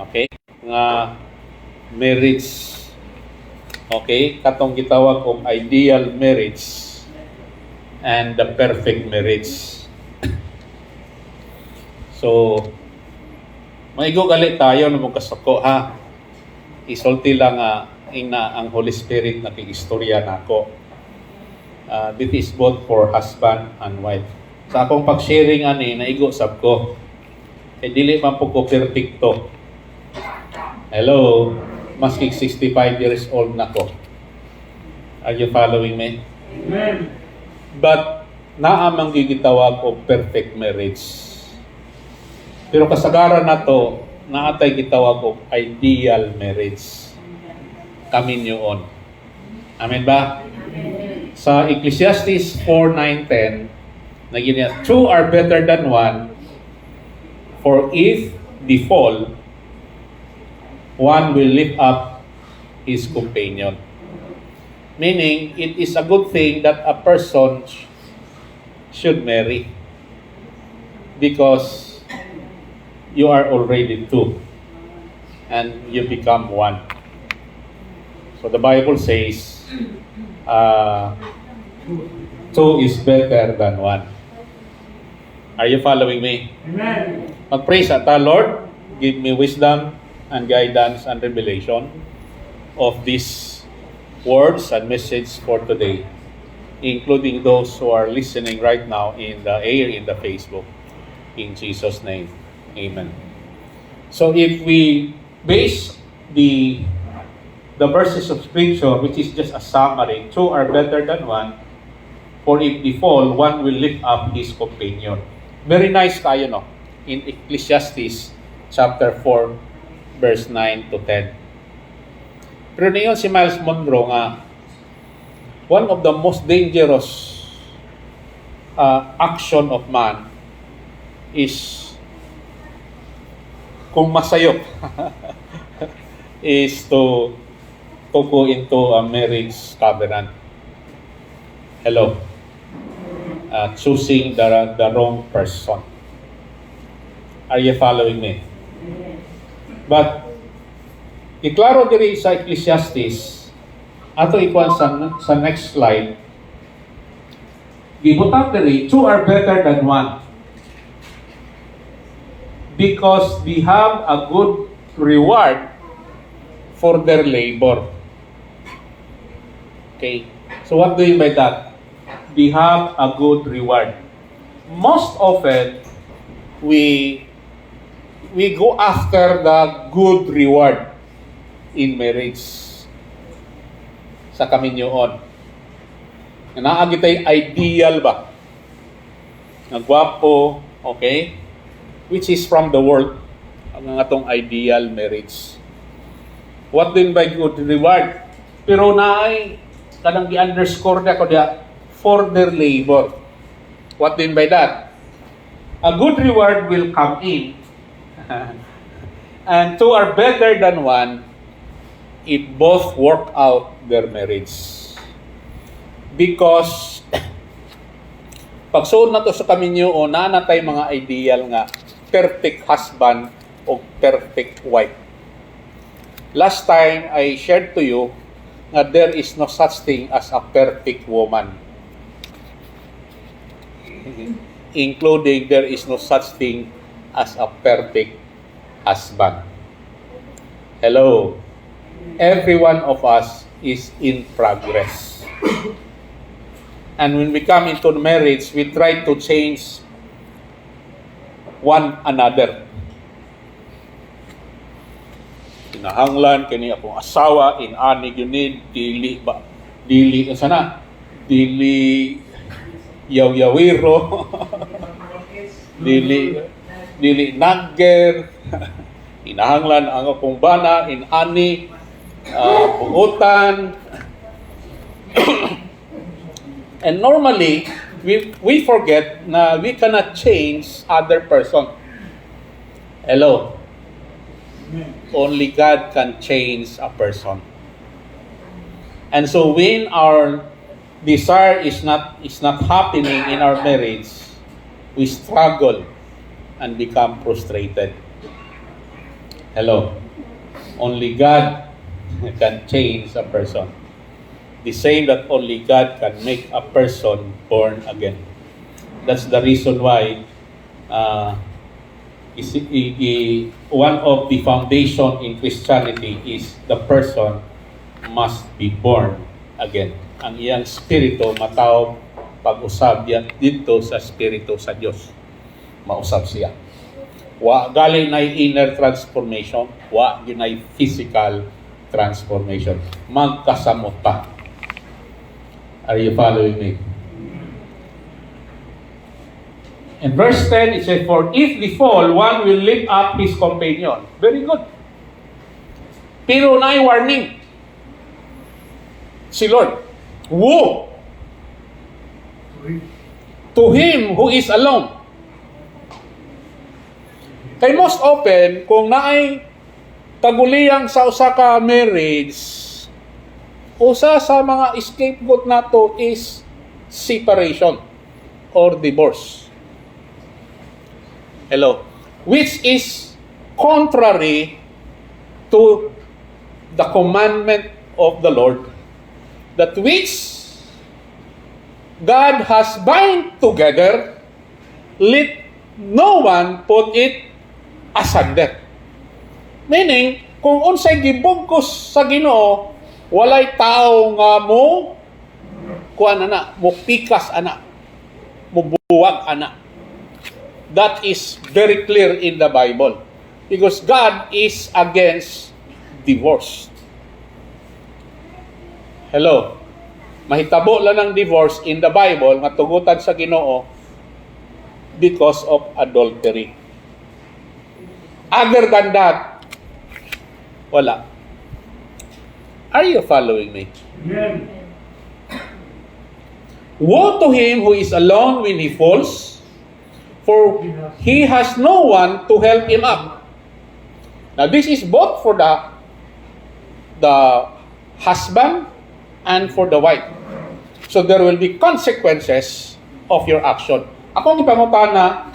Okay? Nga marriage. Okay? Katong gitawag og ideal marriage and the perfect marriage. So, maigo gali tayo na mong kasuko, ha? Isulti lang ang Holy Spirit na kig-istorya nako. This is both for husband and wife. Sa akong pag-sharing ani, naigo sab ko. Dili man po ko perfecto. Hello? Maski 65 years old na ko. Are you following me? Amen. But, naamang gigitawag o perfect marriage. Pero kasagaran na to, naatay gitawag o ideal marriage. Kami niyoon. Amen ba? Sa Ecclesiastes 4:9-10, naginya, two are better than one, for if they fall, one will lift up his companion. Meaning, it is a good thing that a person should marry because you are already two and you become one. So the Bible says, two is better than one. Are you following me? Amen. Mag-pray sa ta, Lord, give me wisdom and guidance and revelation of these words and message for today, including those who are listening right now in the air, in the Facebook. In Jesus' name, amen. So if we base the verses of Scripture, which is just a summary, two are better than one, for if they fall, one will lift up his companion. Very nice tayo, no? In Ecclesiastes chapter 4, verse 9 to 10. Pero niyon si Miles Monroe nga, one of the most dangerous action of man is kung masayop is to go into a marriage covenant. Hello. Choosing the wrong person. Are you following me? But iklaro diri sa Ecclesiastes, ato ikuan sa next slide, gibutang diri, two are better than one because they have a good reward for their labor. Okay, so what do you mean by that? They have a good reward. Most often, we go after the good reward in marriage. Sa kaminyoon. Naagi tayo ideal ba? Nagwapo, okay? Which is from the world. Ang atong ideal marriage. What din by good reward? Pero naay kanang gi-underscore na ko dia for their labor. What din by that? A good reward will come in. And two are better than one if both work out their marriage. Because pagsuod na to sa kaminyo o nanatay mga ideal nga perfect husband o perfect wife. Last time I shared to you nga there is no such thing as a perfect woman. Including there is no such thing as a perfect husband. Hello. Every one of us is in progress. And when we come into marriage, we try to change one another. Kinahanglan kini akong asawa in ani gyud dili ba dili sana dili yaw-yawiro dili nagger inahanglan ang akong bana in ani buutan. And normally we forget na we cannot change other person. Hello. Only God can change a person. And so when our desire is not happening in our marriage, we struggle and become frustrated. Hello. Only God can change a person. The same that only God can make a person born again. That's the reason why one of the foundation in Christianity is the person must be born again. Ang iyang spirito mataw pag-usab yan dito sa spirito sa Dios. Mausab siya. Wa galing na inner transformation, wa yun ay physical transformation. Magkasamot pa. Are you following me? In verse 10, it says, "For if the fall, one will lift up his companion." Very good. Pero na warning. Si Lord, woe to him who is alone. Kay most open, kung naay kaguliyang sa usa ka marriage, usa sa mga scapegoat nato is separation or divorce. Hello. Which is contrary to the commandment of the Lord, that which God has bind together, let no one put it asunder. Meaning, kung unsay gibugkos sa Ginoo, walay tao nga mo kuan ana, mo pikas ana, mo buwag ana. That is very clear in the Bible. Because God is against divorce. Hello. Mahitabo lang ng divorce in the Bible nga tugutan sa Ginoo because of adultery. Other than that, wala. Are you following me? Amen. Woe to him who is alone when he falls, for he has no one to help him up. Now this is both for the husband and for the wife. So there will be consequences of your action. Ako ang ipangutana,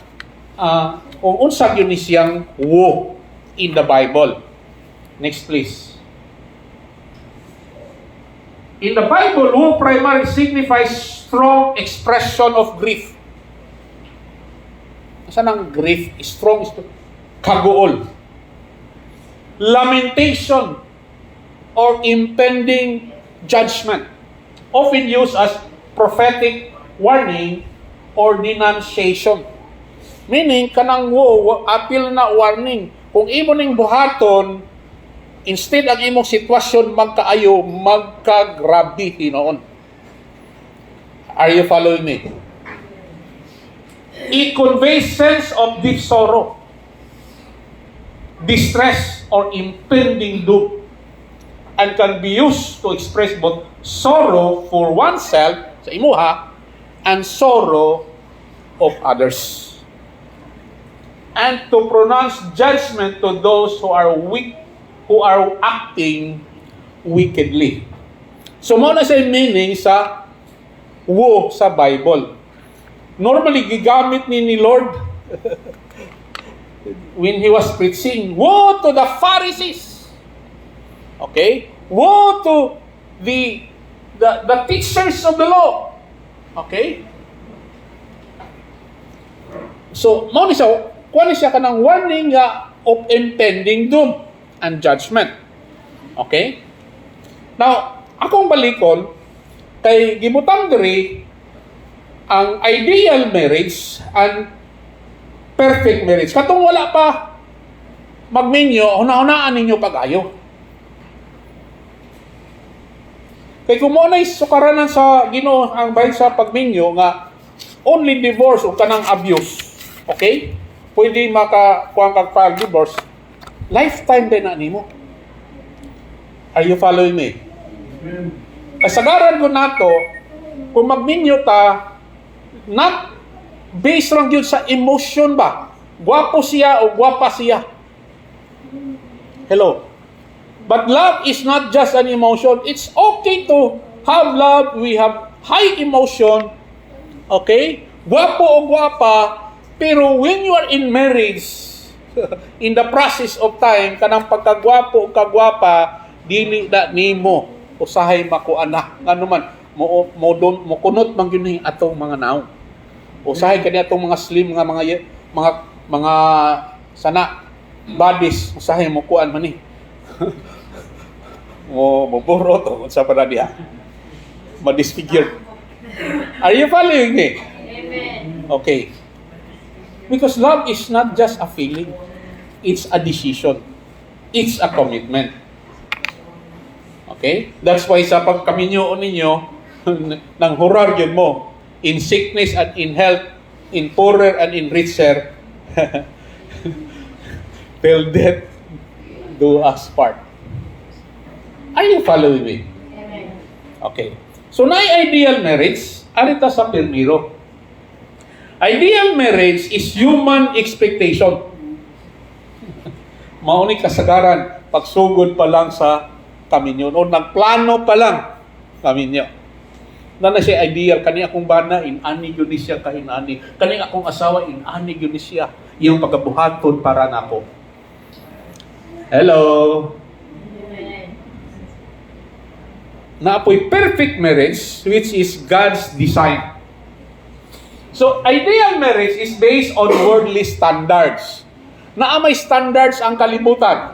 kung unsag yun siyang woe in the Bible. Next please. In the Bible, woe primarily signifies strong expression of grief. Saan ang grief? Strong, kagool. Lamentation or impending judgment. Often used as prophetic warning or denunciation. Meaning, kanang woe, appeal na warning. Kung imo ning buhaton, instead ang imong sitwasyon magkaayo, magkagrabe hinoon. Are you following me? It conveys sense of deep sorrow, distress, or impending doom, and can be used to express both sorrow for oneself, sa imuha, and sorrow of others, and to pronounce judgment to those who are weak, who are acting wickedly. So, mo na sa meaning sa woe sa Bible. Normally, gigamit ni Lord when He was preaching, woe to the Pharisees. Okay? Woe to the teachers of the law. Okay? So, mo ni siya, kuha ni siya ka ng warning of impending doom and judgment. Okay? Now, akong balikon, kay gibutang diri ang ideal marriage and perfect marriage. Katong wala pa magminyo, una-unaan ninyo pag-ayo. Kay kung mo na'y sukaranan sa Ginoo ang bahin sa pagminyo nga only divorce o kanang abuse. Okay? Pwede makakuha kag file divorce. Lifetime din na nimo. Are you following me? Amen. Kasagaran ko nato, kung magminyo ta, not based lang yun sa emotion ba? Gwapo siya o gwapa siya. Hello? But love is not just an emotion. It's okay to have love. We have high emotion. Okay? Gwapo o gwapa. Pero when you are in marriage, In the process of time, kanang pagkagwapo o kagwapa, dili na nimo usahay makuana. Ngano man, mo kunot man yun atong mga naong. Usahay kani atong mga slim nga mga sana bodies, usahay mo kuan man ni. mo burot o sa para diha. Ma-disfigured. Are you following me? Amen. Okay. Because love is not just a feeling. It's a decision. It's a commitment. Okay? That's why sa pagkaminyo ninyo, nang hurar yun mo, in sickness and in health, in poorer and in richer, till death do us part. Are you following me? Amen. Okay. So, na ideal marriage, arita sa Pirmiro. Ideal marriage is human expectation. Mauni kasagaran, pagsugod pa lang sa kaminyo. O nagplano pa lang kaminyo. Na siya ideal, kani akong bana, inani yun siya kainani. Kani akong asawa, inani yun siya. Yung pagkabuhaton para nako. Hello? Amen. Naapoy perfect marriage, which is God's design. So, ideal marriage is based on worldly standards. May standards ang kalibutan.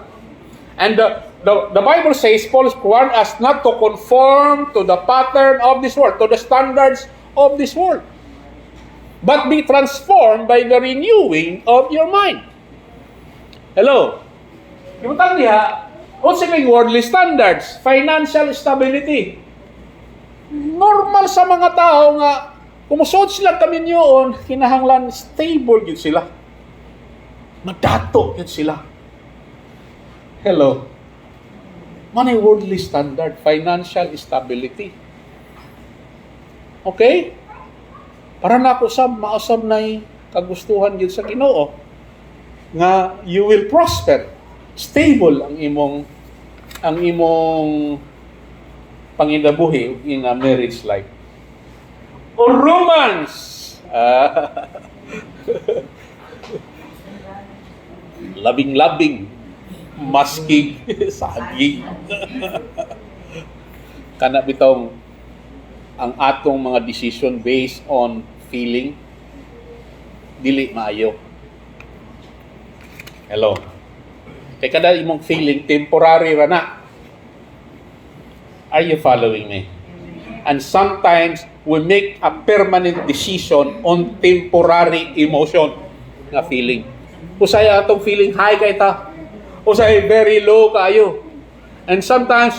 And the Bible says, Paul warned us not to conform to the pattern of this world, to the standards of this world. But be transformed by the renewing of your mind. Hello? Kalibutan niya, what's yung worldly standards? Financial stability. Normal sa mga tao nga, kumusod sila kami niyon, kinahanglan stable yun sila. Madato yun sila. Hello. Manay worldly standard, financial stability. Okay? Para na ako mausab na kagustuhan yun sa Ginoo nga you will prosper. Stable ang imong panginabuhi in a marriage life. Or romance. Labing-labing. Maskig. Saging. Kana bitong ang atong mga decision based on feeling, dili maayo. Hello. Kaya kada imong feeling, temporary ra na. Are you following me? And sometimes, we make a permanent decision on temporary emotion na feeling. Usay atong feeling high kay ta. Usay very low kayo. And sometimes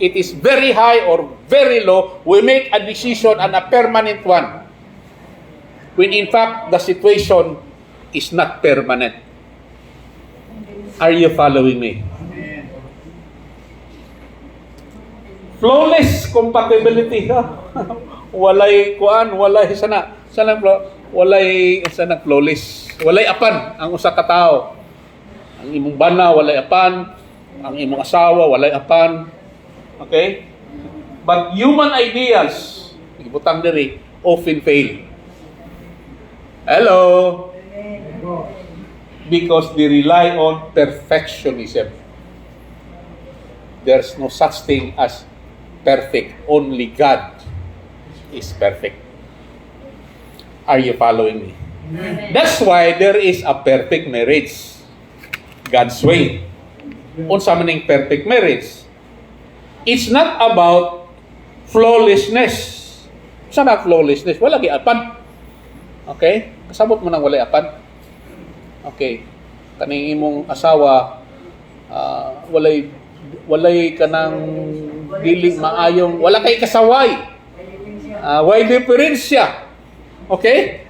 it is very high or very low, we make a decision and a permanent one. When in fact the situation is not permanent. Are you following me? Flawless compatibility. Walay kuan, walay sana walay sana flawless. Walay apan ang usa ka tawo. Ang imong bana walay apan, ang imong asawa walay apan. Okay? But human ideals, ibutang diri, often fail. Hello. Because they rely on perfectionism. There's no such thing as perfect. Only God is perfect. Are you following me? Amen. That's why there is a perfect marriage. God's way. Unsa man ning perfect marriage? It's not about flawlessness. Sa na flawlessness? Wala giapan. Okay? Kasabot mo nang wala apan. Okay. Kaning imong asawa, walay kanang dili maayong, wala kay kasaway. Way diferensya. Okay?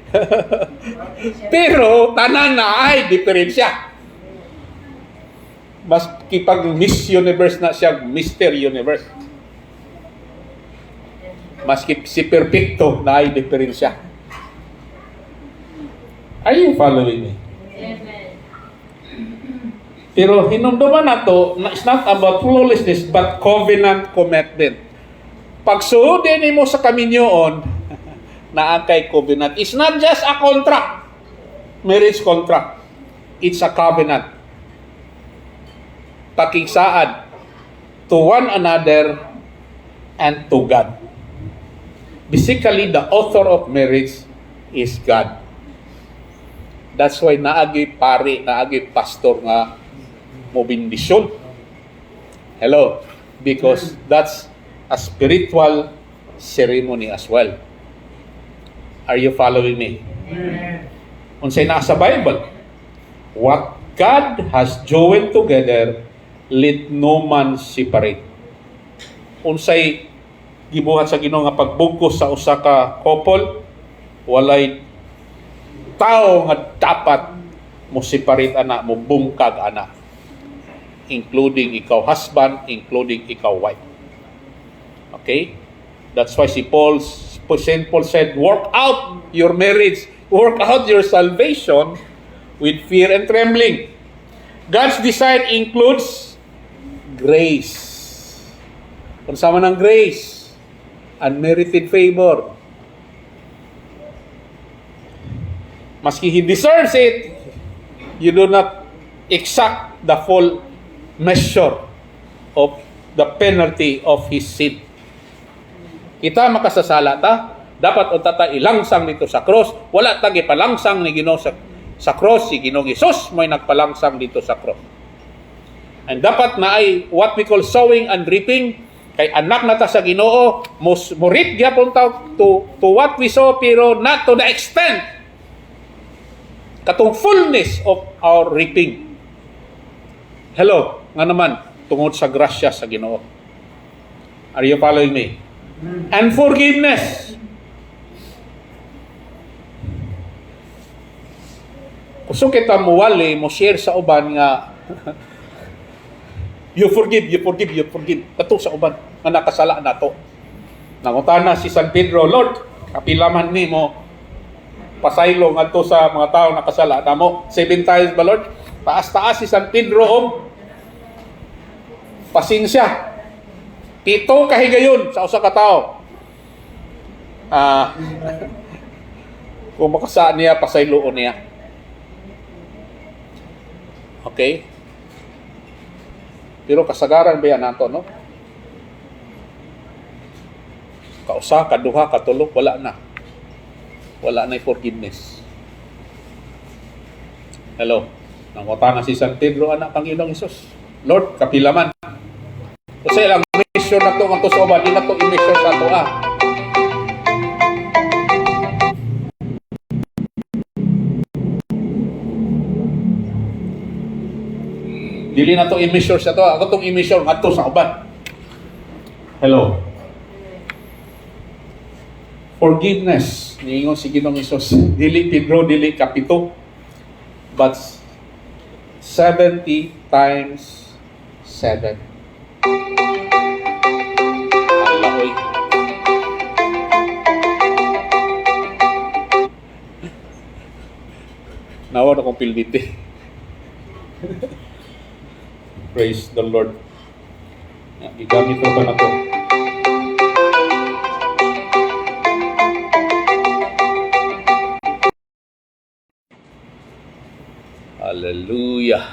Pero tanan na ay diferensya. Maski pag Miss Universe na siya, Mr. Universe. Maski si perfecto na ay diferensya. Are you following me? Amen. Pero hinumduman na to, it's not about flawlessness, but covenant commitment. Pag suodin mo sa kaminyoon, na ang kay covenant, it's not just a contract, marriage contract. it's a covenant. Pakigsaan to one another and to God. Basically, the author of marriage is God. That's why naagi pari, naagi pastor nga mo bendisyon. Hello? Because that's a spiritual ceremony as well. Are you following me? Unsay naa sa Bible? What God has joined together, let no man separate. Unsay gibuhat sa Ginoo nga pagbugkos sa usa ka couple, walay tao nga dapat mo separate ana, mo bungkag ana. Including ikaw husband, including ikaw wife. Okay? That's why St. Paul said, work out your marriage, work out your salvation with fear and trembling. God's design includes grace. Kung sama ng grace, unmerited favor. Maski he deserves it, you do not exact the full measure of the penalty of his sin. Kita makasasala ta, dapat unta ta ilangsang dito sa cross. Wala ta gipalangsang ni Ginoo sa cross, si Ginoong Hesus may nagpalangsang dito sa cross. And dapat na ay what we call sowing and reaping, kay anak na ta sa Ginoo, murit gyapon ta to what we sow, pero not to the extent katong fullness of our reaping. Hello, nga naman tungod sa grasya sa Ginoo. Are you following me? And forgiveness. Gusto kita muwali, mo share sa uban nga you forgive. Kato sa uban nga nakasala na to. Nangutana si San Pedro, Lord, kapilaman ni mo pasaylo ngadto sa mga tao nakasala na mo. 7 times ba, Lord? Taas-taas si San Pedro pasensya. 7 kahigayon sa usa ka tao. Kung makasaan niya, pasayloon niya. Okay? Pero kasagaran ba yan nato, no? Kausa, kaduha, katulog, wala na. Wala na forgiveness. Hello? Nangutana si San Pedro, anak ng Ginoong Hesus. Lord, kapilaman. Kasi lang, mission na ito, ang to sa uban, di na ito i-mission sa ito, Dili na ito i-mission sa ito, ako itong i-mission nga ito sa uban. Hello? Forgiveness. Niingon si Ginoong Hesus, dili Pedro, dili kapito, but 70 times 7. Alaoy. Nawa na kong pilditi. Praise the Lord. Igamit ko ba na ito? Hallelujah.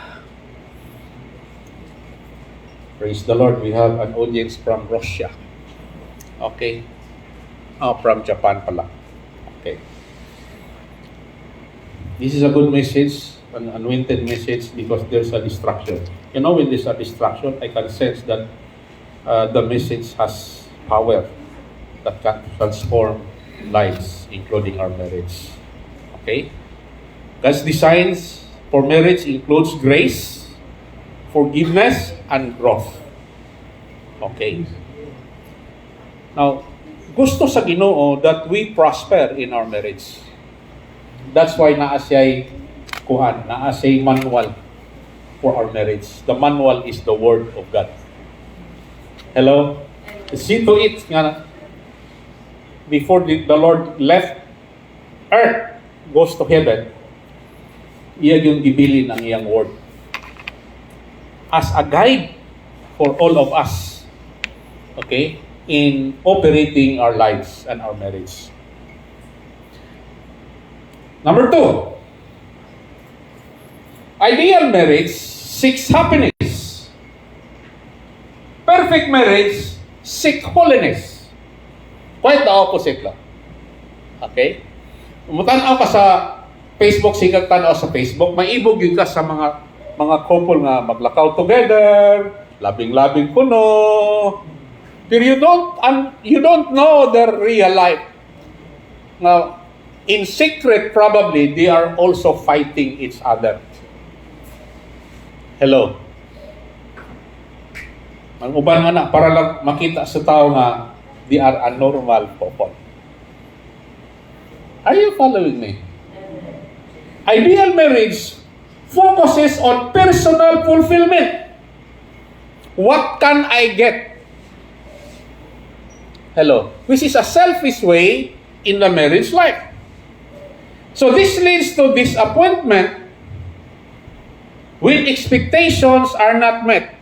Praise the Lord. We have an audience from Russia. Okay. From Japan pala. Okay. This is a good message, an anointed message, because there's a distraction. You know, when there's a distraction, I can sense that the message has power that can transform lives, including our marriage. Okay? God's designs for marriage includes grace, forgiveness, and growth. Okay. Now, gusto sa Ginoo that we prosper in our marriage. That's why naa siya'y manual for our marriage. The manual is the Word of God. Hello? See to it nga before the Lord left earth, goes to heaven, iya yung gibilin ang iyang word as a guide for all of us, okay, in operating our lives and our marriage. Number 2, Ideal marriage seeks happiness. Perfect marriage seeks holiness. Quite the opposite lang. Okay? Umutanaw ka sa Facebook, sigang tanaw sa Facebook, maibog yun ka sa mga couple nga maglakaw together, labing-labing kuno. Pero you don't know their real life. Now, in secret, probably, they are also fighting each other. Hello? Ang uban nga na, para lang makita sa tao nga, they are a normal couple. Are you following me? Ideal marriage focuses on personal fulfillment. What can I get? Hello? Which is a selfish way in the marriage life. So this leads to disappointment when expectations are not met.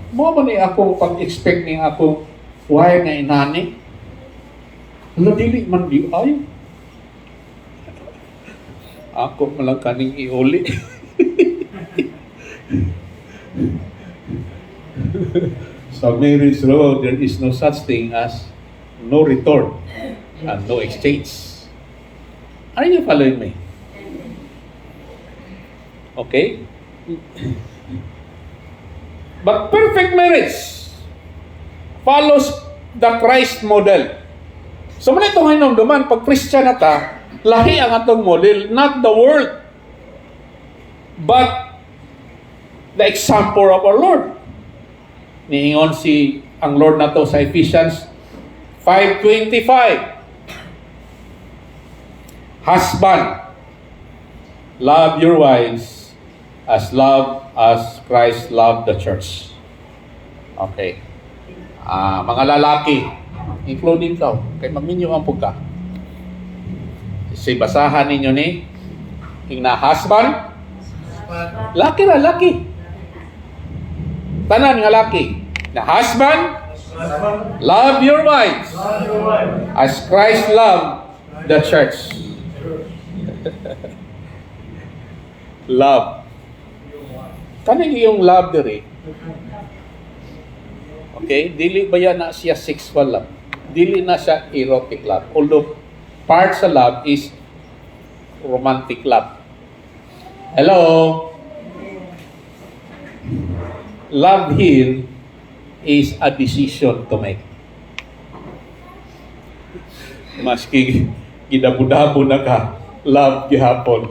Mo ni ako pag-expect ni ako, why nga inani? Wala dili man di ay. Ako malang kaning iuli. Sa marriage road, there is no such thing as no return and no exchange. Are you following me? Okay? But perfect marriage follows the Christ model. So, muna itong hinumduman, pag Christian na ta, lahi ang atong model, not the world, but the example of our Lord. Niingon ang Lord na to sa Ephesians 5:25. Husband, love your wives as Christ loved the church. Okay. Mga lalaki, including ikaw, kay magminyo ang pagka. Si basahan ninyo ni na husband, laki na laki. Tanan nga laki. Na husband, love your wives as Christ loved the church. Love. Kaning iyong love diri. Okay, dili ba yan na siya sexual love? Dili na siya erotic love. Although part sa love is romantic love. Hello? Love here is a decision to make. Maski gidabudabo na ka, love gihapon.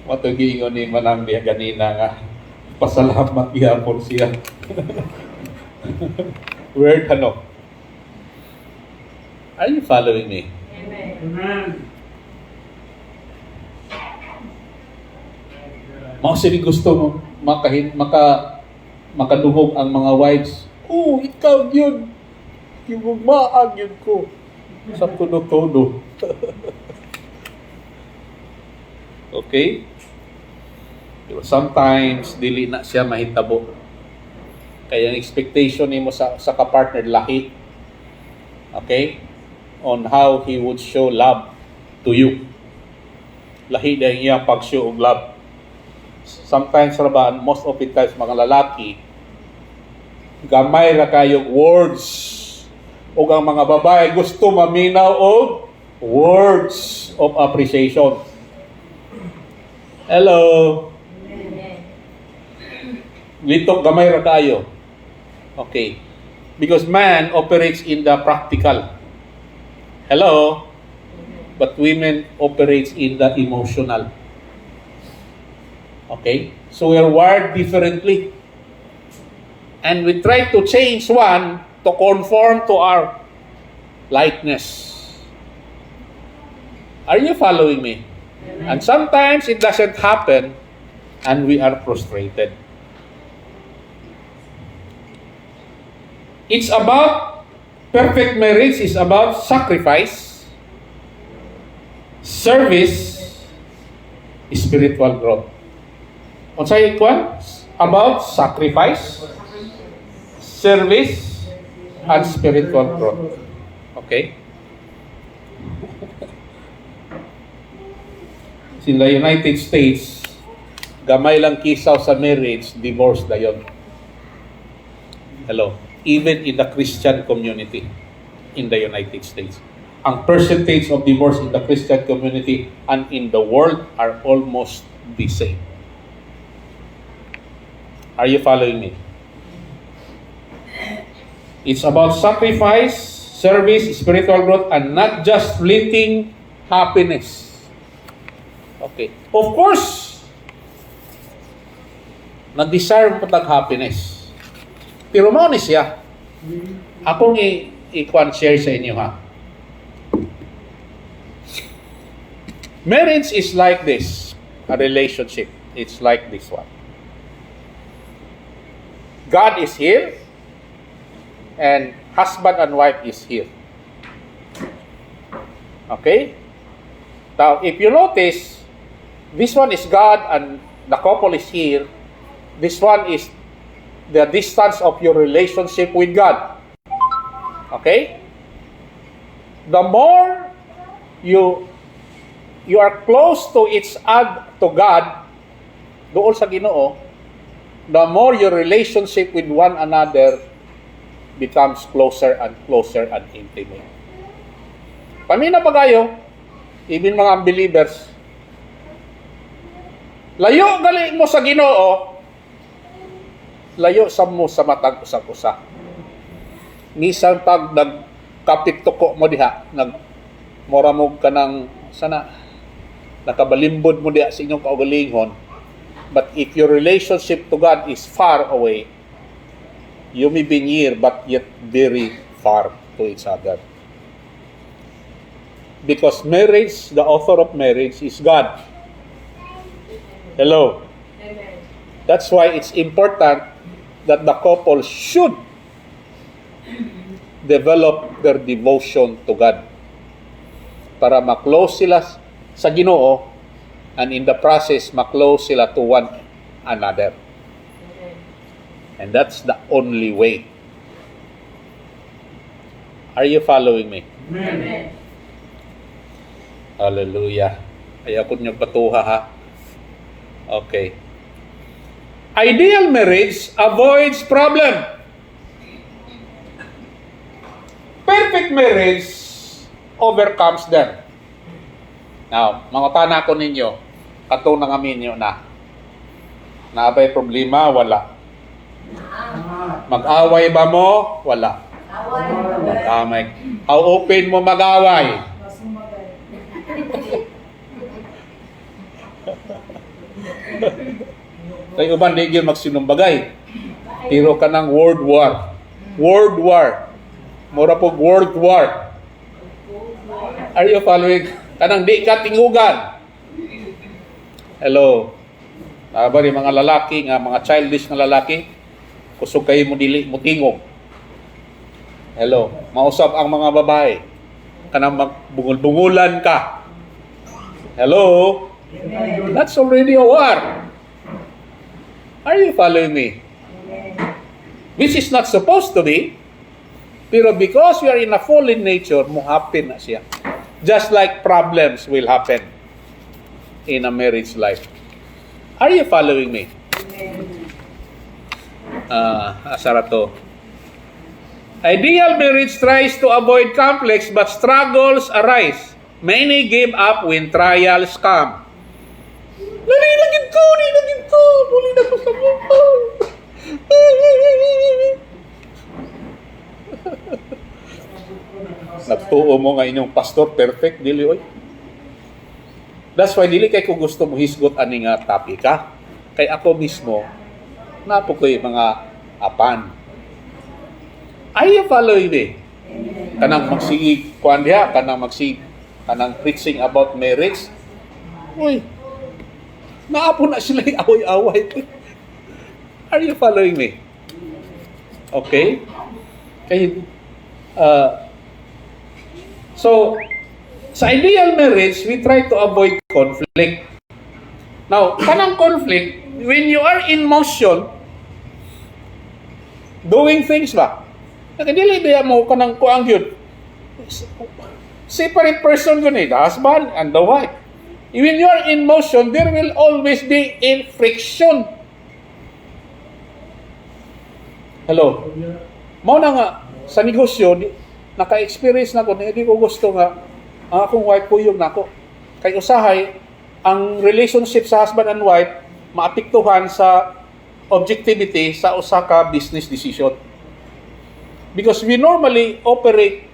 Matugingon ni manang diya ganina nga, pasalamat gihapon siya. Word ano? Are you following me? Amen. Mga sili gusto mo makadungog ang mga wives. Oh, ikaw yun. Gimugmaang yun ko. Sa tuno-tuno. Okay? Pero sometimes, dili na siya mahitabo. Kaya ang expectation nimo sa kapartner lahi. Okay? On how he would show love to you. Lahi dahil iyang pag-show og love. Sometimes rabaan, most of the times mga lalaki, gamay ra kayong words. O ang mga babae gusto maminaw og words of appreciation. Hello? Amen. Litok gamay ra kayo. Okay. Because man operates in the practical. Hello? But women operates in the emotional. Okay? So we are wired differently. And we try to change one to conform to our likeness. Are you following me? Amen. And sometimes it doesn't happen and we are frustrated. It's about, perfect marriage is about sacrifice, service, spiritual growth. Unsay kwan? About sacrifice, service, and spiritual growth. Okay? in the United States, gamay lang kisaw sa marriage, divorce dayon. Hello. Even in the Christian community in the United States. Ang percentage of divorce in the Christian community and in the world are almost the same. Are you following me? It's about sacrifice, service, spiritual growth, and not just fleeting happiness. Okay. Of course, nag-desire mo tag happiness. Pero mo ni siya. Akong i-share sa inyo ha. Marriage is like this. A relationship. It's like this one. God is here. And husband and wife is here. Okay? Now, if you notice, this one is God and the couple is here. This one is the distance of your relationship with God. Okay? The more you are close to to God, doon sa Ginoo, the more your relationship with one another becomes closer and intimate. Pamina pa kayo, even mga unbelievers, layo gali mo sa Ginoo, layo sa mo sa matag usa-usa. Minsan pag nagkapit tuko mo diha, moramog ka ng sana nakabalimbod mo diha sa inyong kaugalingon. But if your relationship to God is far away, you may be near but yet very far to each other. Because marriage, the author of marriage is God. Hello. Amen. That's why it's important that the couple should develop their devotion to God para ma-close sila sa Ginoo and in the process ma-close sila to one another. Amen. And that's the only way. Are you following me? Amen. Hallelujah. Ayaw ko niyong patuha ha. Okay. Ideal marriage avoids problem. Perfect marriage overcomes them. Now, mga tana ko ninyo, katong nangamin nyo na. Naabay problema? Wala. Mag-away ba mo? Wala. Mag-amay. How open mo mag-away? Kaya uban di gyud magsinumbagay. Tiro ka ng world war. World war. Mura po world war. Are you following? Kanang di ka tingugan. Hello. Bari mga lalaki nga mga childish nga lalaki, kusog kayo mo dili mo tingog. Hello. Mausap ang mga babae. Kanang magbungol-bungulan ka. Hello. That's already a war. Are you following me? Which is not supposed to be. Pero because we are in a fallen nature, mo happen na siya. Just like problems will happen in a marriage life. Are you following me? Asara to. Ideal marriage tries to avoid conflicts but struggles arise. Many give up when trials come. Nalilagid ko! Muli na ko sa buhay. Nagtuo mo nga inyong pastor, perfect, dili oy. That's why dili kay ko gusto mo hisgot ani nga topic ha. Kay ako mismo, napo ko'y mga apan. Are you following me? Kanang magsigi, kuan diha, kanang preaching about marriage. Uy, naapo na sila away-away. Are you following me? Okay? Kay so, sa ideal marriage, we try to avoid conflict. Now, kanang conflict, when you are in motion, doing things ba? Nakadili ba mo kanang kuang yun? Separate person yun the husband and the wife. When you are in motion, there will always be a friction. Hello? Mao na nga, sa negosyo, naka-experience na ko, hindi ko gusto nga, ang akong wife kuyog na ako. Kay usahay, ang relationship sa husband and wife, maapektuhan sa objectivity sa usa ka business decision. Because we normally operate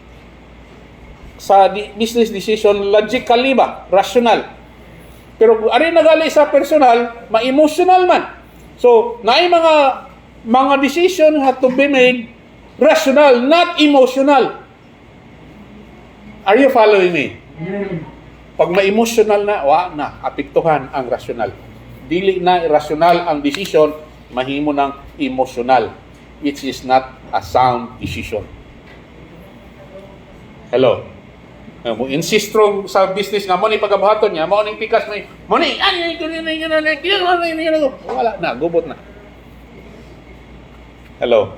sa business decision logically ba, rational. Pero kung ari nagali sa personal, ma-emotional man. So, naay mga decision have to be made rational, not emotional. Are you following me? Pag ma-emotional na, apektuhan ang rational. Dili na irrational ang decision, mahimo ng emotional, which is not a sound decision. Hello? Mo insist strong sa business nga mo ni pagabuhaton niya, mo ning pikas mo ni wala na, gubot na. Hello?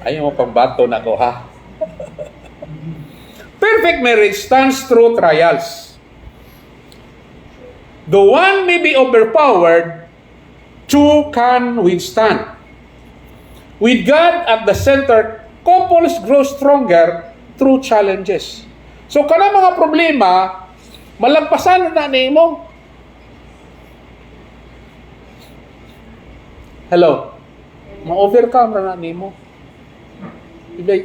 Ayaw mo pang bato na ko, ha? Perfect marriage stands through trials. Though one may be overpowered, two can withstand. With God at the center, couples grow stronger through challenges. So, kana mga problema, malagpasan na nimo. Hello? Ma-overcome na nimo.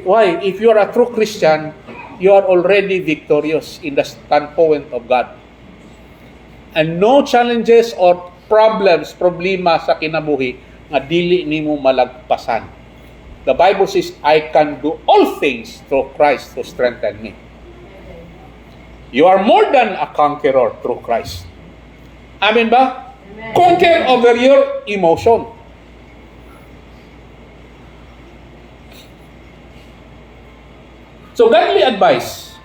Why? If you are a true Christian, you are already victorious in the standpoint of God. And no challenges or problema sa kinabuhi nga dili nimo malagpasan. The Bible says, I can do all things through Christ who strengthens me. You are more than a conqueror through Christ. Amen ba? Amen. Conquer over your emotion. So, godly advice.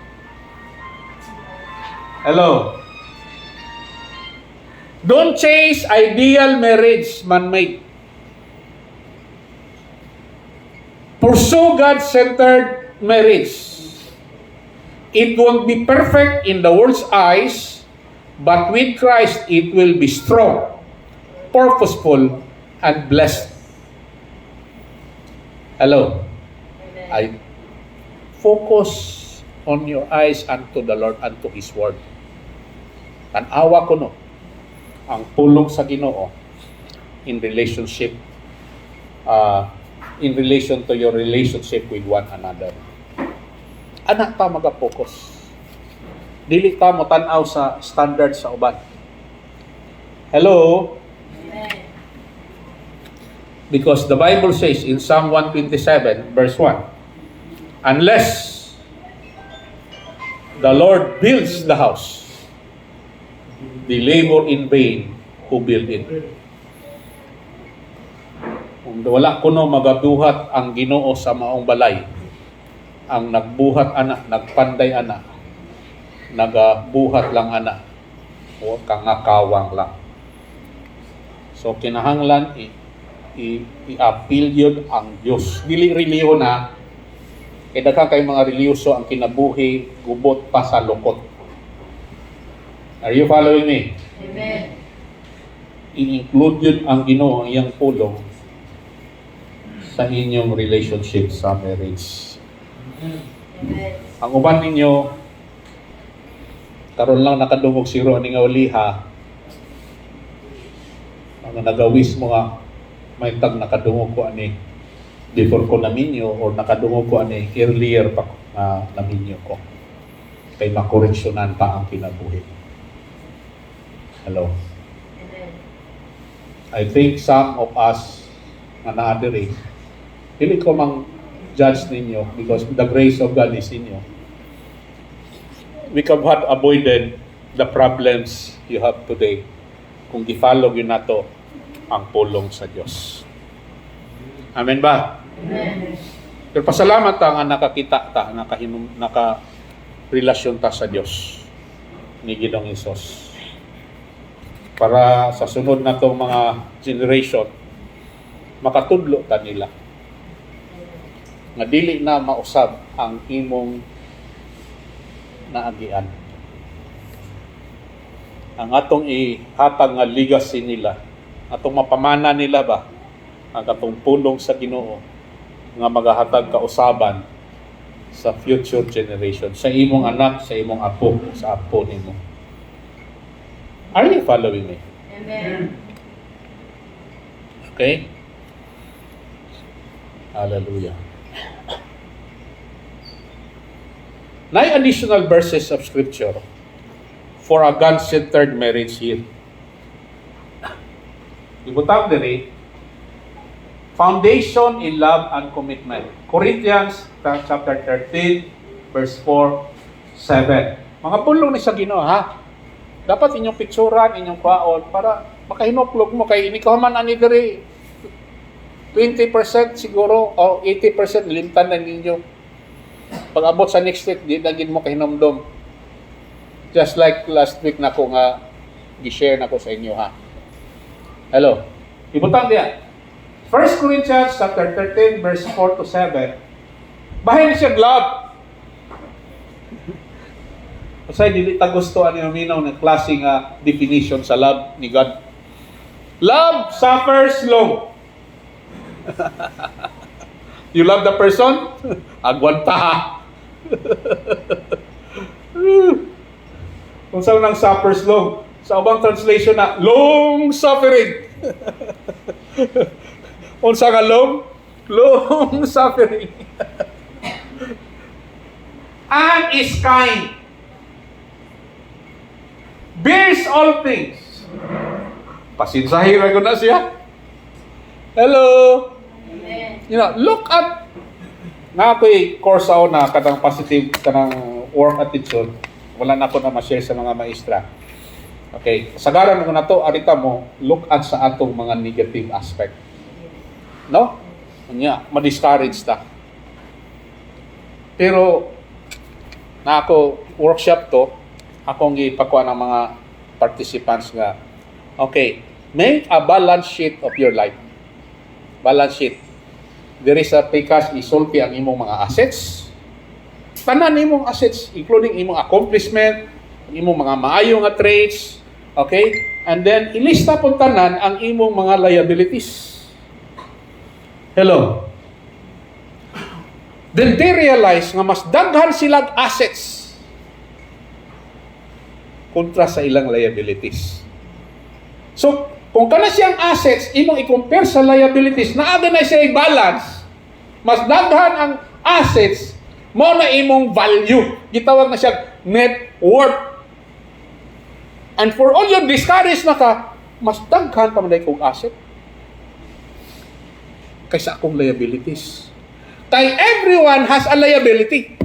Hello. Don't chase ideal marriage man-made. Pursue God-centered marriage. It won't be perfect in the world's eyes, but with Christ, it will be strong, purposeful, and blessed. Hello. I focus on your eyes unto the Lord, unto His Word. Tanawa ko no, ang pulong sa Ginoo in relationship, in relation to your relationship with one another. Anak ta maga-focus. Dili ta mo tan-aw sa standard sa uban. Hello? Amen. Because the Bible says in Psalm 127 verse 1, unless the Lord builds the house, they labor in vain who build it. Kung wala kuno magabuhat ang Ginoo sa maong balay, ang nagbuhat ana, nagpanday ana, nagabuhat lang ana, o kangakawang lang. So kinahanglan i-appeal yun ang Diyos. Dili reliyon na, kaya daghang kay mga reliyoso ang kinabuhi, gubot pa sa lukot. Are you following me? Amen. I-include yun ang Ginoo, ang iyang pulong sa inyong relationship sa marriage. Amen. Ang uban ninyo, karon lang nakadungog si Ronnie nga uliha, ang nagawis mo nga, may tag nakadungog ko ani before ko naminyo or nakadungog ko ani earlier pa naminyo ko. Kay makoreksyonan pa ang kinabuhi. Hello. Amen. I think some of us nga naadiri, hindi ko mang judge ninyo because the grace of God is in you. We could have avoided the problems you have today kung i-follow yun na to ang pulong sa Diyos. Amen ba? Amen. Pero pasalamat ta nga nakakita ta, naka-relasyon ta sa Diyos ni Ginoong Hesus. Para sa sunod na tong mga generation, makatudlo ta nila. Nga dili na mausab ang imong naagian. ang atong ihatag nga legacy nila, atong mapamana nila ba, ang atong pulong sa Ginoo nga magahatag kausaban sa future generation, sa imong anak, sa imong apo, sa apo nimo. Are you following me? Amen. Okay? Hallelujah. 9 additional verses of scripture for a God-centered marriage here. Ibutang diri, foundation in love and commitment. Corinthians chapter 13, verse 4, 7. Mga pulong ni sa Ginoo, ha? Dapat inyong picturean, inyong kwaon, para makahinuklog mo kay inikaman ani diri 20% siguro o 80% limtan na ninyo. Pag abot sa next week, di nagin mo kahinomdom. Just like last week na ko nga gi-share na ko sa inyo, ha. Hello. Ibutang diya. 1 Corinthians chapter 13 verse 4 to 7. Bahin siya love. Kasi dili ta gusto ani minaw ng klase nga definition sa love ni God. Love suffers long. You love the person? Agwanta. Kung saan nang suffers long. Sa ubang translation na, long suffering. Kung saan nga long? Long suffering. And is kind. Bears all things. Pasinsahin ko na siya. Hello. Amen. You know, look at na ako'y course ako na kanang positive, kanang work attitude. Wala na ako na ma-share sa mga maestra. Okay, sagaran ko na to, arita mo, look at sa atong mga negative aspect. No? Anya, ma-discourage ta. Pero, na ako, workshop to, akong ipakuha ng mga participants nga, okay, make a balance sheet of your life. Balance sheet. There is a pikas isulti ang imong mga assets. Tanan imong assets, including imong accomplishment, imong mga maayo nga traits, okay? And then, ilista po tanan ang imong mga liabilities. Hello? Then they realize nga mas daghan silang assets kontra sa ilang liabilities. So, kung kana siyang assets, imong i-compare sa liabilities, naaga na siya i-balance. Mas daghan ang assets, mo na imong value. Gitawag na siya net worth. And for all your discourage na ka, mas daghan pa man kong asset kaysa akong liabilities. Kay everyone has a liability.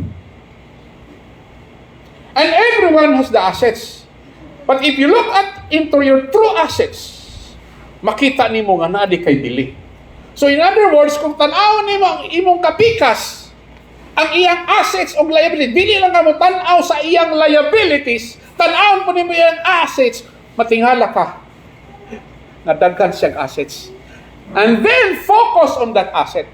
And everyone has the assets. But if you look into your true assets, makita nimo nga naa di kay dili. So in other words, kung tan-aw nimo ang imong kapikas, ang iyang assets o liabilities, dili lang ka mo tan-aw sa iyang liabilities, tan-aw po nimo iyang assets, matingala ka na daghan siyang assets. And then focus on that asset.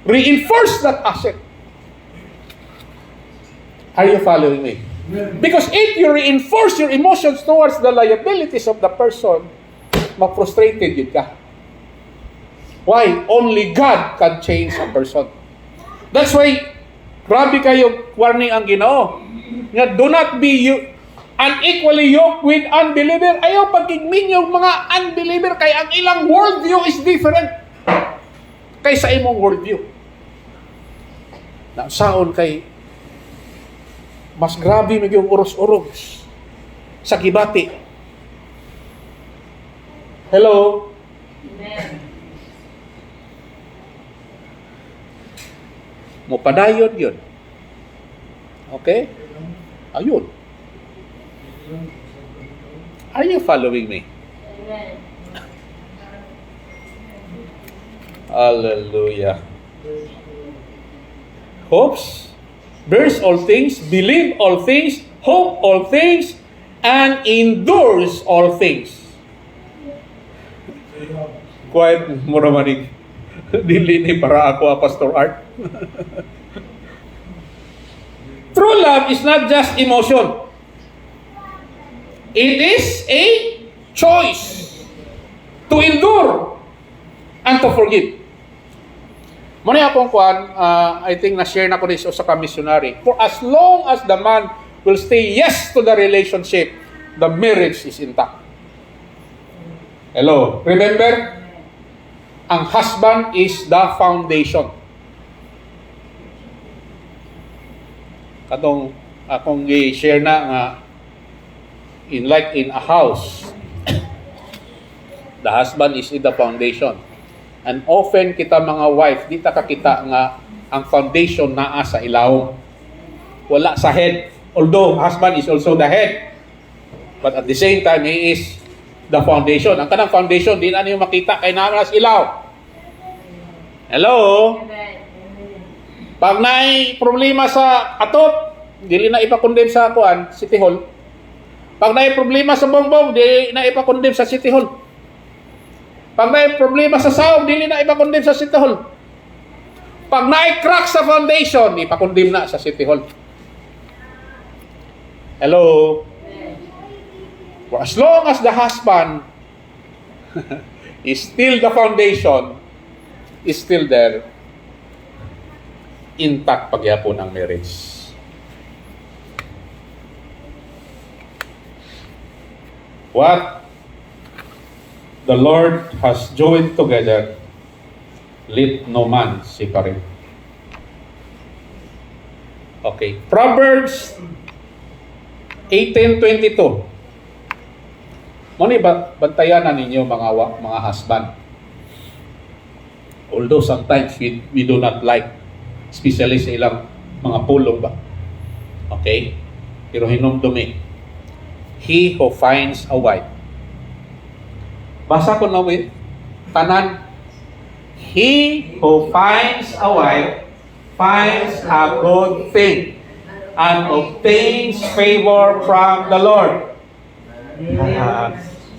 Reinforce that asset. Are you following me? Because if you reinforce your emotions towards the liabilities of the person, ma-frustrated yun ka. Why? Only God can change a person. That's why, grabe kayo warning ang Ginoo. Nga, do not be unequally yoked with unbeliever. Ayaw pagkigmin yung mga unbeliever kay ang ilang worldview is different kaysa imong worldview. Na saon kay mas grabe yung uros-uros sa kibati. Hello? Amen. Mupadayon yun. Okay? Ayun. Are you following me? Amen. Hallelujah. Hopes, bears all things, believe all things, hope all things, and endures all things. Quiet, mura manig. Dili ni para ako, Pastor Art. True True love is not just emotion. It is a choice to endure and to forgive. Muna akong kuan, I think na-share na ko rin sa ka-missionary. For as long as the man will stay yes to the relationship, the marriage is intact. Hello? Remember, ang husband is the foundation. Katong akong i-share na nga, in a house, the husband is in the foundation. And often kita mga wife, di ta kakita nga ang foundation naa sa ilaw. Wala sa head. Although husband is also the head. But at the same time, he is the foundation. Ang kanang foundation, di na niyo makita kay naa sa ilaw. Hello? Amen. Pag naay problema sa atop, dili na ipakondem sa kuan, City Hall. Pag naay problema sa bongbong, dili na ipakondem sa City Hall. Pag may problema sa sahog, dili na ipakondem sa City Hall. Pag na-crack sa foundation, ipakondem na sa City Hall. Hello? For as long as the husband is still the foundation, is still there, intact pagyapon ang marriage. What the Lord has joined together, let no man separate. Okay. Proverbs 18:22. Muna ba bantayan na ninyo mga husband? Although sometimes we do not like, especially sa ilang mga pulong ba? Okay? Pero hinumdumi. He who finds a wife. Basa ko na with tanan. He who finds a wife finds a good thing and obtains favor from the Lord.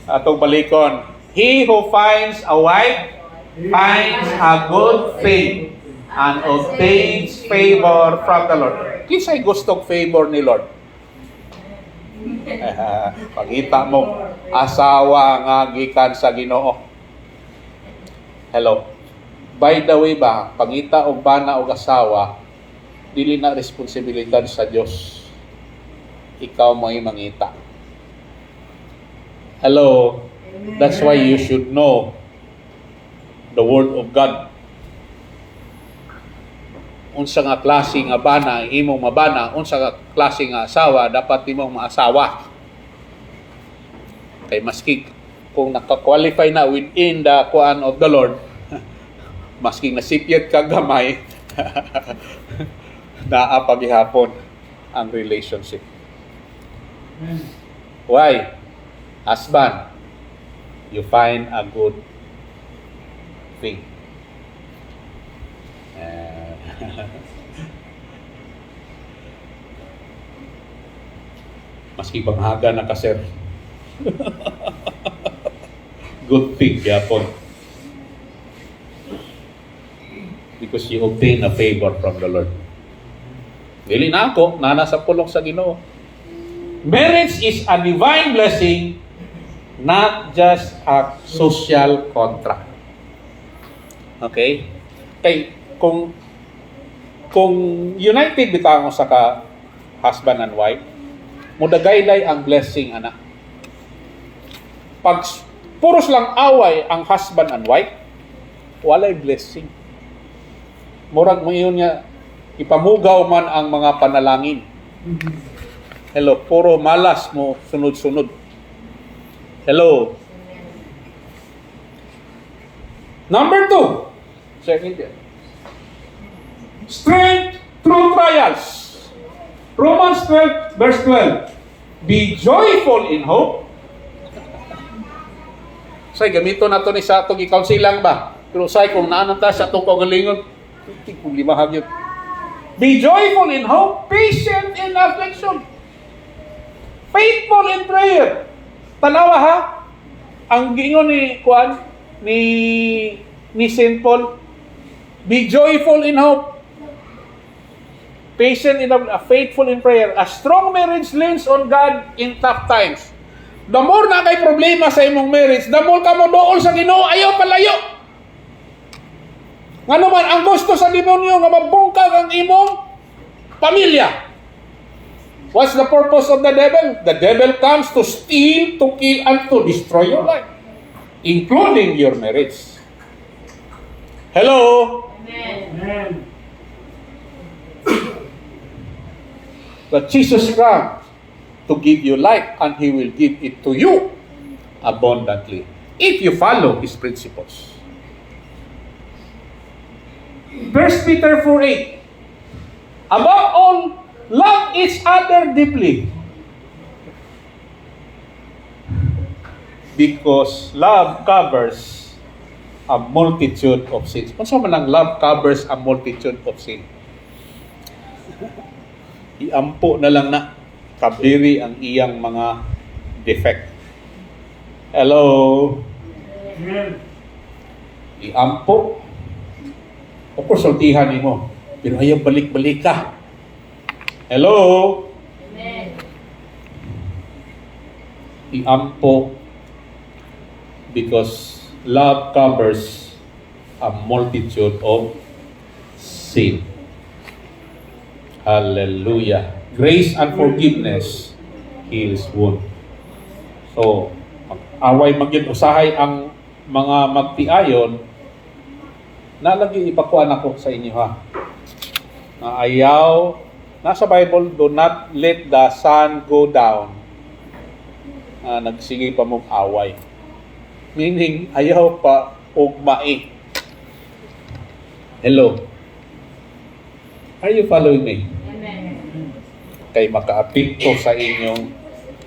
Atong balikon. He who finds a wife finds a good thing and obtains favor from the Lord. Kinsay gustong favor ni Lord? Pagita mo, asawa nga gikan sa Ginoo. Hello. By the way ba, pagita og bana og asawa, dili na responsibilidad sa Dios. Ikaw mo'y mangita. Hello. That's why you should know the Word of God. Unsa nga klase nga bana imong mabana, unsa nga klase nga asawa dapat imong maasawa. Kay maski kung naka-qualify na within the kuan of the Lord, maski nasipyat ka gamay, naa paghihapon ang relationship. Why? Husband, you find a good thing. Maski banghaga na ka, sir. Good thing, yapon. Because you obtain a favor from the Lord. Dili na ako, nana sa pulong sa Ginoo. Marriage is a divine blessing, not just a social contract. Okay? Kay kung united bitaw sa ka husband and wife, mudagaylay ang blessing ana. Pag puros lang away ang husband and wife, walay blessing. Murag mo yun nga ipamugaw man ang mga panalangin. Hello, puro malas mo sunod-sunod. Hello. Number 2. Second year. Strength through trials. Romans 12 verse 12. Be joyful in hope. Say, gamito na ito ni sa itong i-counselang ba? Pero say, kung naananta sa itong kaugalingon, kung limahag yun. Be joyful in hope, patient in affliction, faithful in prayer. Tanawa ha? Ang giingon ni Juan, ni St. Paul, be joyful in hope. patient in a faithful in prayer. A strong marriage leans on God in tough times. The more na kay problema sa imong marriage, the more ka mo dool sa Ginoo, ayaw palayo. Nga naman, ang gusto sa demonyo nga mabungkag ang imong pamilya. What's the purpose of the devil? The devil comes to steal, to kill, and to destroy your life, including your marriage. Hello? Amen. But Jesus comes to give you life, and He will give it to you abundantly if you follow His principles. 1 Peter 4:8. Above all, love each other deeply, because love covers a multitude of sins. Kung saan man ang love covers a multitude of sins? Iampo na lang na kabiri ang iyang mga defect. Hello? Iampo. O konsultihan mo. Pero ayaw balik-balik ka. Hello? Amen. Iampo because love covers a multitude of sin. Hallelujah. Grace and forgiveness heals wound. So, away magyud usahay ang mga magtiayon, nalagi ipakuan ako sa inyo ha. Na ayaw, nasa Bible, do not let the sun go down. Nagsige pa mong away. Meaning, ayaw pa ugmai. Hello? Are you following me? Amen. Kay makaapekto sa inyong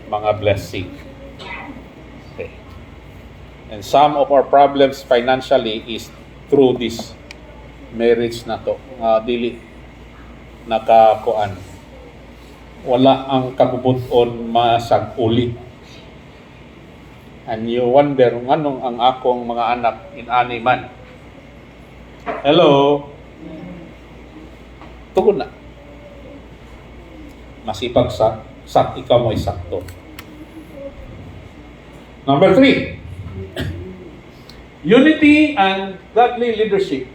mga blessing. Okay. And some of our problems financially is through this marriage na to. Dili nakakuan. Wala ang kabubuton masag-uli. And you wonder, anong ang akong mga anak inani man? Hello? Tugon na. Masipag ikaw mo isakto. Number 3. Unity and godly leadership.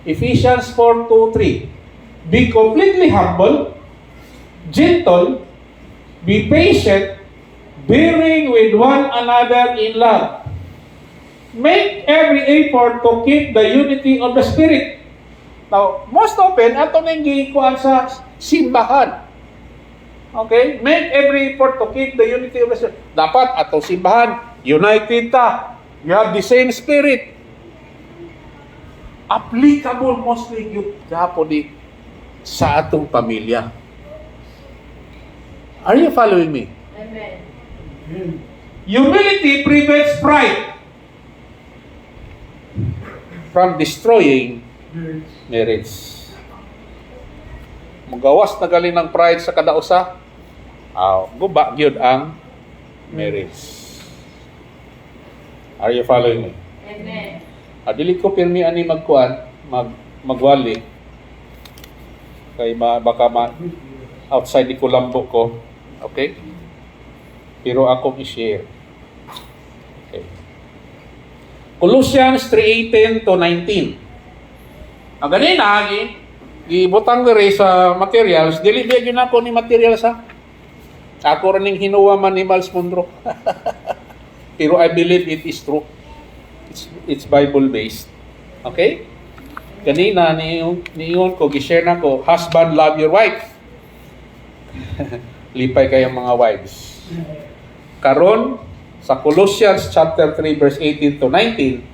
Ephesians 4:2-3. Be completely humble, gentle, be patient, bearing with one another in love. Make every effort to keep the unity of the Spirit. Now, most often, ato nang gikuan sa simbahan. Okay? Make every effort to keep the unity of the Spirit. Dapat ato simbahan, united ta. You have the same Spirit. Applicable mostly yun kahapon sa atong pamilya. Are you following me? Amen. Humility prevents pride from destroying marriage. Magawas na gali ng pride sa kada usa, guba gyud ang marriage. Are you following me? Amen. Dili ko pirmi ani magwali kay baka outside di kulambo ko. Okay? Pero ako i-share. Okay. Colossians 3:18-19. Ang ganina, gibutang diri sa materials, dili biya gyud ako ni materials ha. Ako rin hinuwa man ni Miles Monroe. Pero I believe it is true. It's Bible based. Okay? Kanina niyon ko gi-share nako, husband love your wife. Lipay kayong mga wives. Karon sa Colossians chapter 3 verse 18-19,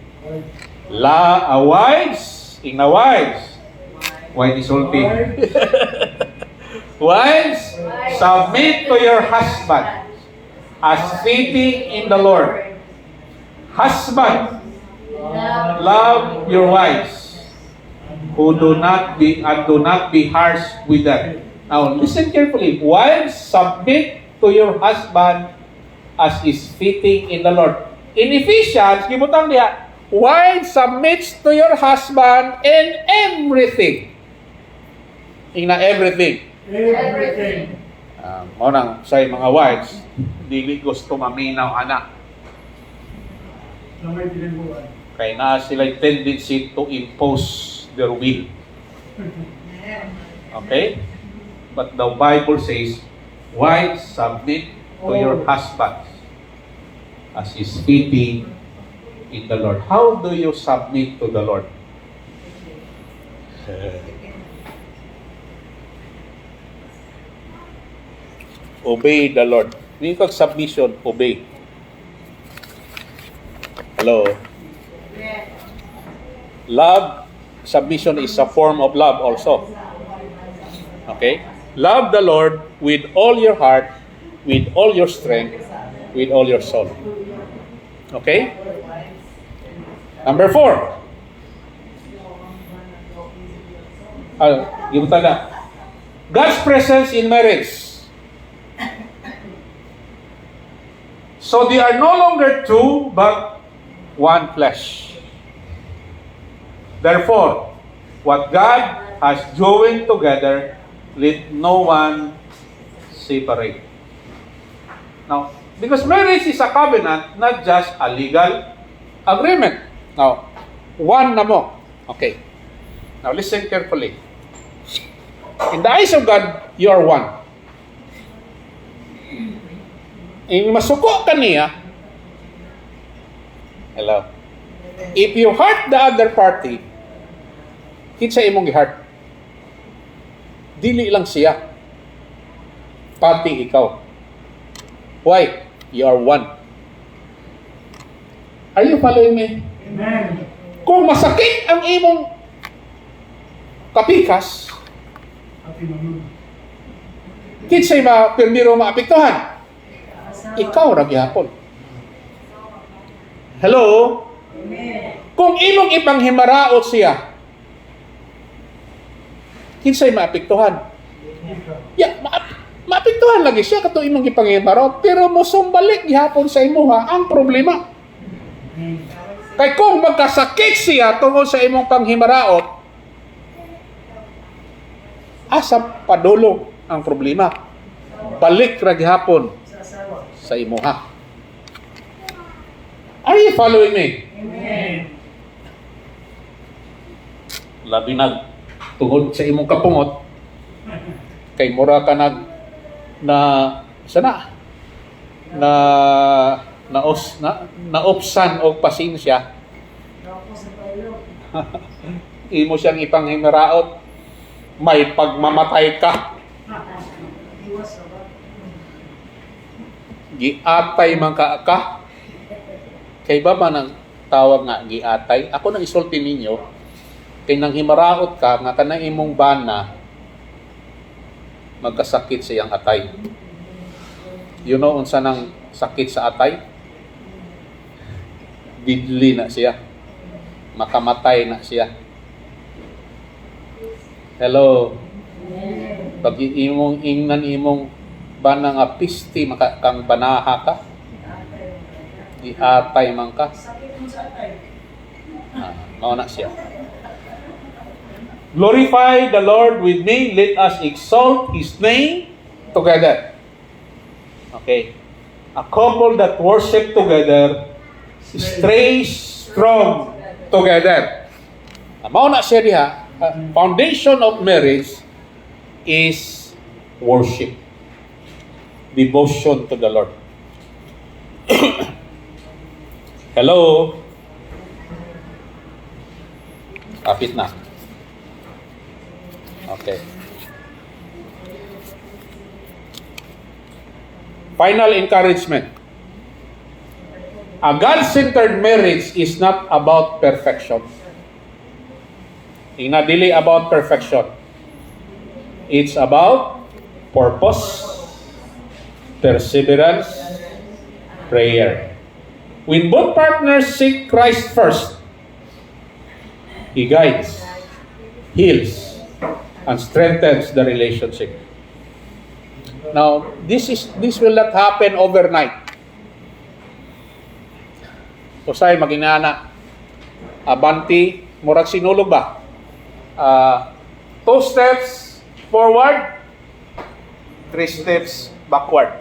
wives, ing na wives. Why isulti? Wives, submit to your husband as fitting in the Lord. Husband, love your wives, who do not be harsh with them. Now, listen carefully. Wives, submit to your husband as is fitting in the Lord. In Ephesians, gibutang niya, wives, submit to your husband in everything. Ina everything. Everything. Monang say mga wives, dili gusto maminaw anak. Kaya na sila tendency to impose their will. Okay? But the Bible says, wives, submit to your husbands as is fitting in the Lord. How do you submit to the Lord? Obey the Lord. Hindi kag submission, obey. Hello? Love, submission is a form of love also. Okay? Love the Lord with all your heart, with all your strength, with all your soul. Okay? Number 4. Give na. God's presence in marriage. So they are no longer two, but one flesh. Therefore, what God has joined together, let no one separate. Now, because marriage is a covenant, not just a legal agreement. Now, one na mo. Okay. Now, listen carefully. In the eyes of God, you are one. Masuko ka niya. Hello. If you hurt the other party, kinsa imong gi-hurt? Dili lang siya. Pati ikaw. Why? You are one. Are you following me? Amen. Kung masakit ang imong kapikas, kinsay pirmiro maapektuhan? Ikaw ra gyapon. Hello? Kung imong ipanghimaraot siya, kinsay maapektuhan? Ya, maapektuhan lagi siya kato imong ipanghimaraot, pero mosumbalik gyapon sa imuha ang problema. Kay kung magkasakit siya tungkol sa imong panghimaraot, asa padulong ang problema. Balik ra gyapon sa imuha. Are you following me? Amen. Labi nag tungod sa imong kapungot, kay mura ka naopsan og pasensya. Imo siyang ipanghimaraot, may pagmamatay ka. Giatay man ka. Kay ba nang tawag nga giatay? Ako nang isulti ninyo, kay nang himaraot ka, nga kanang imong bana, magkasakit siyang atay. You know unsa nang sakit sa atay? Bidli na siya. Makamatay na siya. Hello. Pag imong ingnan imong bana nga pisti kang banaha ka, iatay man ka. Mao na siya. Glorify the Lord with me. Let us exalt His name together. Okay. A couple that worship together stays strong together. Mao na siya diha. Foundation of marriage is worship. Devotion to the Lord. Hello? Kapit na. Okay. Final encouragement. A God-centered marriage is not about perfection. Ina dili about perfection. It's about purpose, perseverance, prayer. When both partners seek Christ first, He guides, heals, and strengthens the relationship. Now, this will not happen overnight. Usay maginana, abanti, murag sinulog ba? 2 steps, forward, 3 steps backward.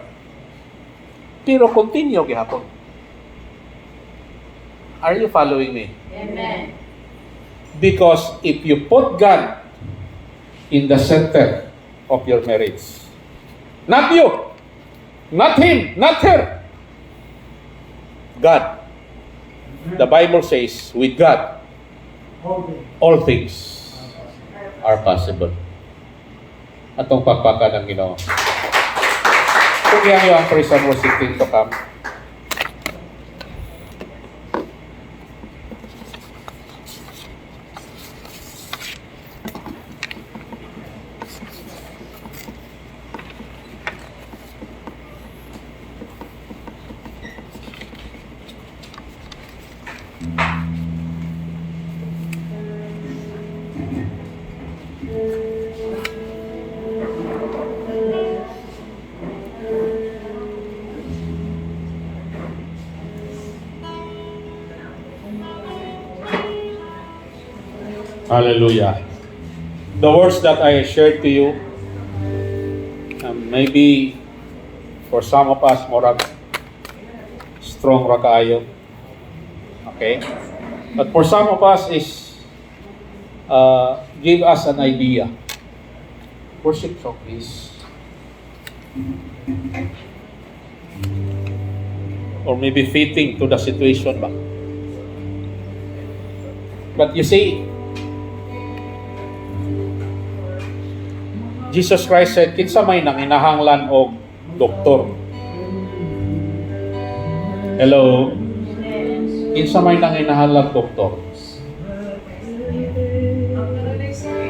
Pero continue gihapon. Are you following me? Amen. Because if you put God in the center of your marriage, not you, not him, not her, God. The Bible says, with God, all things are possible. Atong pagpaka ng Ginoo. Kung yan yung ang praise and worship team to come. Hallelujah. The words that I shared to you, maybe for some of us, more strong ra kaayo. Okay? But for some of us is give us an idea. Worship song, please. Or maybe fitting to the situation ba? But you see, Jesus Christ said, kinsa may nanginahanglan og doktor. Hello? Kinsa may nanginahanglan doktor.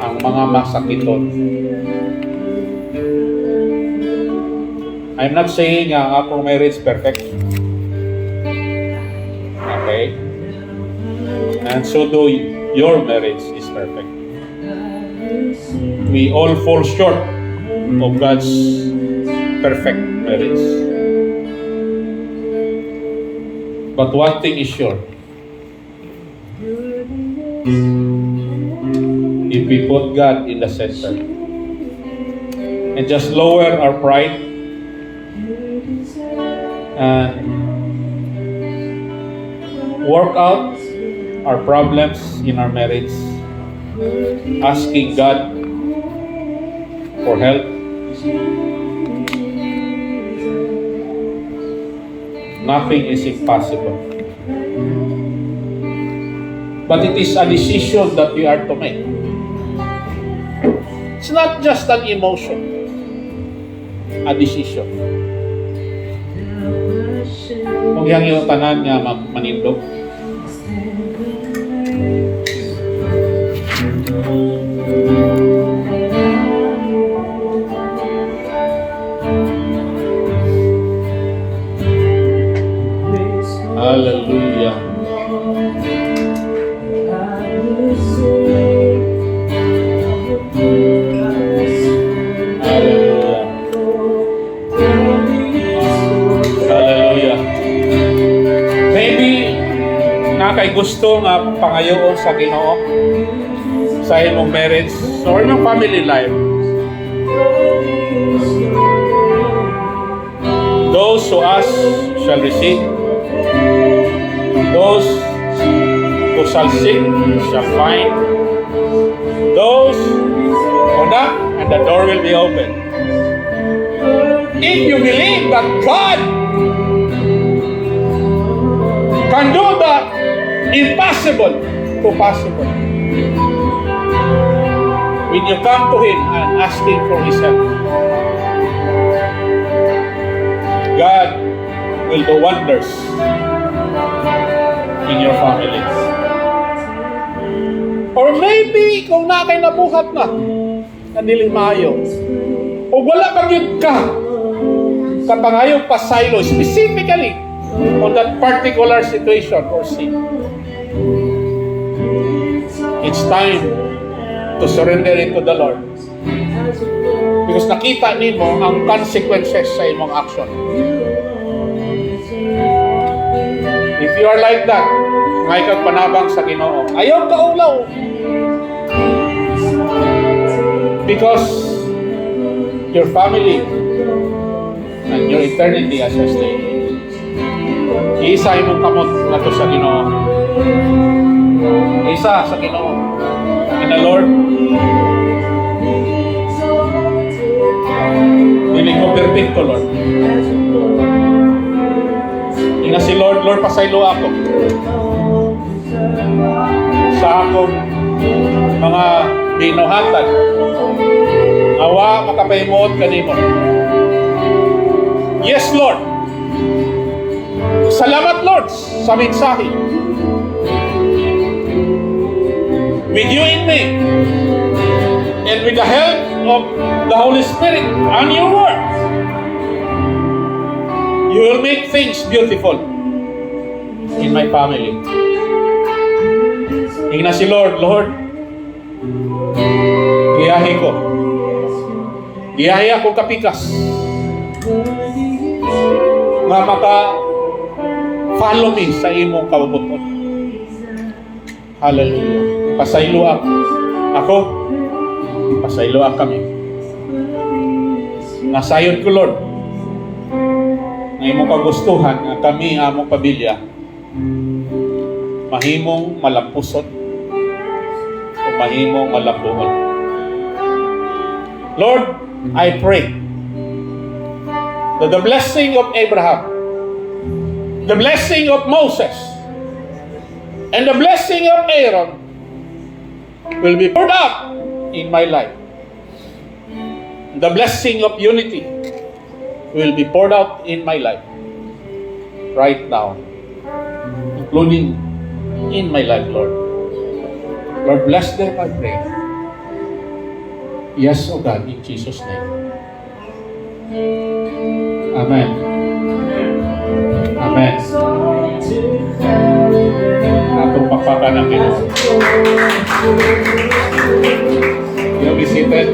Ang mga masakiton. I'm not saying ang akong marriage perfect. Okay? And so do your marriage is perfect. We all fall short of God's perfect marriage. But one thing is sure. If we put God in the center and just lower our pride and work out our problems in our marriage, asking God for help, nothing is impossible. But it is a decision that we are to make. It's not just an emotion, a decision. Kung yung tanan nga manindog, hallelujah. Hallelujah. Hallelujah. Maybe nakay gusto nga pangayoon sa Ginoo sa imong marriage or imong family life. Those who ask shall receive. Those who shall seek shall find. Those who knock, and the door will be open. If you believe that God can do the impossible to possible, when you come to Him and asking for His help, God will do wonders in your families. Or maybe kung na kay nabuhat na dili maayo o wala pa gyud ka kapangayo pasaylo specifically on that particular situation or sin, it's time to surrender it to the Lord, because nakita nimo ang consequences sa imong action. If you are like that, ngay kag panabang sa Ginoo, ayaw ka ulaw. Because your family, and your eternity as a state. Isa imong kamot na to sa Ginoo. Isa sa Ginoo. In the Lord, dili ko perfecto, Lord. Ina si Lord, Lord, pasaylo ako sa akong mga binuhatan. Awa makapahimuot kanimo. Yes, Lord. Salamat, Lord, sa mensahe. With you in me, and with the help of the Holy Spirit and your word, you will make things beautiful in my family. Ingna si Lord, Lord, giyahi ko. Giyahi ako kapikas. Nga maka-follow me sa imong kabubuton. Hallelujah. Pasayloak ako. Pasayloak kami. Nasayod ko, Lord, na imong kagustuhan nga kami among pamilya mahimong malampusot o mahimong malambuon. Lord, I pray that the blessing of Abraham, the blessing of Moses, and the blessing of Aaron will be poured out in my life. The blessing of unity will be poured out in my life right now, including in my life, Lord. Lord, bless them, I pray. Yes, O God, in Jesus' name. Amen. Amen. Atong pakpakan ang Ginoo. You be seated.